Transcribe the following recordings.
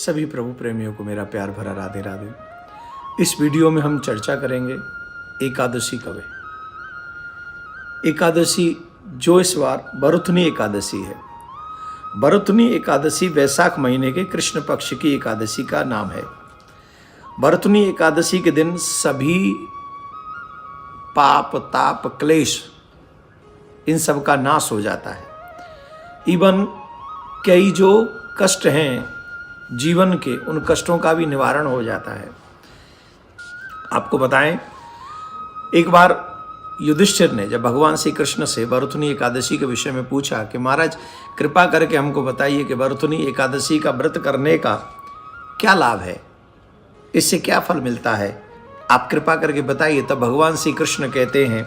सभी प्रभु प्रेमियों को मेरा प्यार भरा राधे राधे। इस वीडियो में हम चर्चा करेंगे एकादशी कब है। एकादशी जो इस बार बरुथनी एकादशी है। बरुथनी एकादशी वैशाख महीने के कृष्ण पक्ष की एकादशी का नाम है। बरुथनी एकादशी के दिन सभी पाप ताप क्लेश इन सब का नाश हो जाता है। इवन कई जो कष्ट हैं जीवन के, उन कष्टों का भी निवारण हो जाता है। आपको बताएं, एक बार युधिष्ठिर ने जब भगवान श्री कृष्ण से बरुथनी एकादशी के विषय में पूछा कि महाराज कृपा करके हमको बताइए कि बरुथनी एकादशी का व्रत करने का क्या लाभ है, इससे क्या फल मिलता है, आप कृपा करके बताइए। तब भगवान श्री कृष्ण कहते हैं,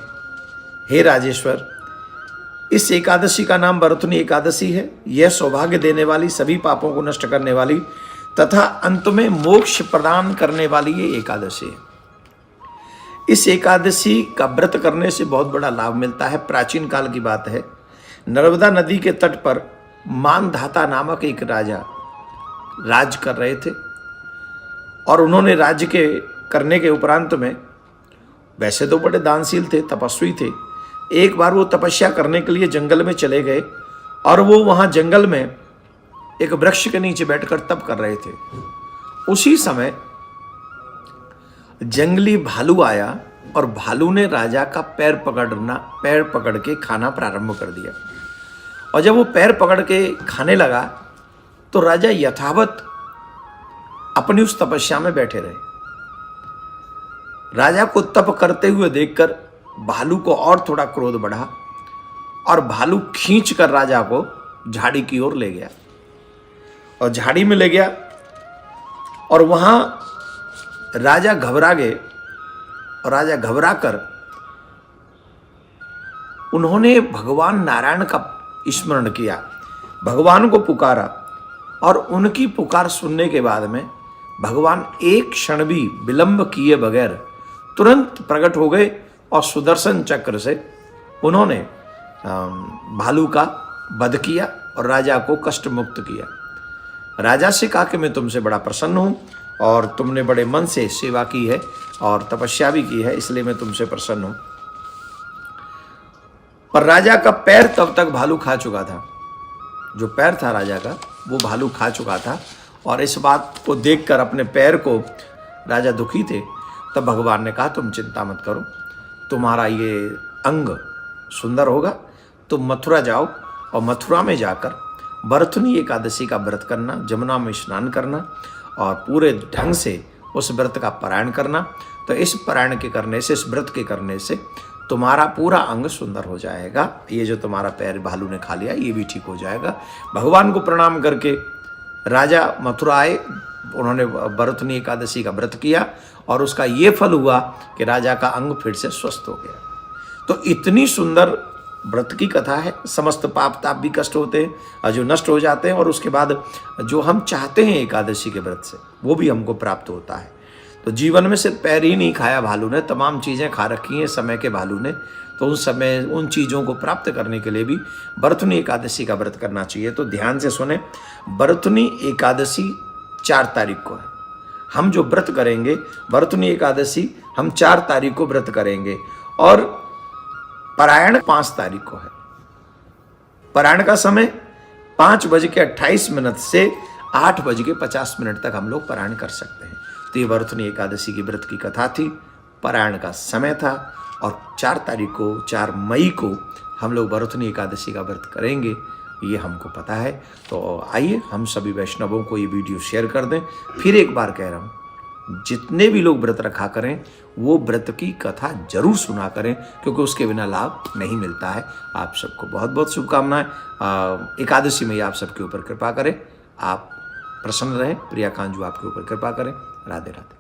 हे राजेश्वर, इस एकादशी का नाम बरुथनी एकादशी है। यह सौभाग्य देने वाली, सभी पापों को नष्ट करने वाली तथा अंत में मोक्ष प्रदान करने वाली ये एकादशी है। इस एकादशी का व्रत करने से बहुत बड़ा लाभ मिलता है। प्राचीन काल की बात है, नर्मदा नदी के तट पर मानधाता नामक एक राजा राज कर रहे थे और उन्होंने राज्य के करने के उपरांत में, वैसे तो बड़े दानशील थे, तपस्वी थे, एक बार वो तपस्या करने के लिए जंगल में चले गए और वो वहाँ जंगल में एक वृक्ष के नीचे बैठकर तप कर रहे थे। उसी समय जंगली भालू आया और भालू ने राजा का पैर पकड़ के खाना प्रारंभ कर दिया। और जब वो पैर पकड़ के खाने लगा तो राजा यथावत अपनी उस तपस्या में बैठे रहे। राजा को तप करते हुए देखकर भालू को और थोड़ा क्रोध बढ़ा और भालू खींचकर राजा को झाड़ी की ओर ले गया और झाड़ी में ले गया और वहां राजा घबरा गए। और राजा घबरा कर उन्होंने भगवान नारायण का स्मरण किया, भगवान को पुकारा और उनकी पुकार सुनने के बाद में भगवान एक क्षण भी विलंब किए बगैर तुरंत प्रकट हो गए और सुदर्शन चक्र से उन्होंने भालू का वध किया और राजा को कष्ट मुक्त किया। राजा से कहा कि मैं तुमसे बड़ा प्रसन्न हूँ और तुमने बड़े मन से सेवा की है और तपस्या भी की है, इसलिए मैं तुमसे प्रसन्न हूँ। पर राजा का पैर तब तक भालू खा चुका था, जो पैर था राजा का वो भालू खा चुका था। और इस बात को देखकर अपने पैर को राजा दुखी थे। तब भगवान ने कहा, तुम चिंता मत करो, तुम्हारा ये अंग सुंदर होगा, तुम मथुरा जाओ और मथुरा में जाकर बरुथनी एकादशी का व्रत करना, जमुना में स्नान करना और पूरे ढंग से उस व्रत का पारायण करना। तो इस पारायण के करने से, इस व्रत के करने से तुम्हारा पूरा अंग सुंदर हो जाएगा। ये जो तुम्हारा पैर भालू ने खा लिया ये भी ठीक हो जाएगा। भगवान को प्रणाम करके राजा मथुरा आए, उन्होंने बरुथनी एकादशी का व्रत किया और उसका ये फल हुआ कि राजा का अंग फिर से स्वस्थ हो गया। तो इतनी सुंदर व्रत की कथा है। समस्त पाप ताप भी कष्ट होते हैं जो नष्ट हो जाते हैं और उसके बाद जो हम चाहते हैं एकादशी के व्रत से वो भी हमको प्राप्त होता है। तो जीवन में सिर्फ पैर ही नहीं खाया भालू ने, तमाम चीज़ें खा रखी हैं समय के भालू ने। तो उस समय उन चीज़ों को प्राप्त करने के लिए भी बरुथनी एकादशी का व्रत करना चाहिए। तो ध्यान से सुने, बरुथनी एकादशी 4 तारीख को है। हम जो व्रत करेंगे बरुथनी एकादशी हम 4 तारीख को व्रत करेंगे और पारायण 5 तारीख को है। पारायण का समय 5:28 से 8:50 तक हम लोग पारायण कर सकते हैं। तो ये बरुथनी एकादशी की व्रत की कथा थी, पारायण का समय था और 4 तारीख को, 4 मई को हम लोग बरुथनी एकादशी का व्रत करेंगे, ये हमको पता है। तो आइए हम सभी वैष्णवों को ये वीडियो शेयर कर दें। फिर एक बार कह रहा हूँ, जितने भी लोग व्रत रखा करें वो व्रत की कथा जरूर सुना करें, क्योंकि उसके बिना लाभ नहीं मिलता है। आप सबको बहुत बहुत शुभकामनाएं। एकादशी में आप सबके ऊपर कृपा करें, आप प्रसन्न रहें, प्रिया कांजू आपके ऊपर कृपा करें। राधे राधे।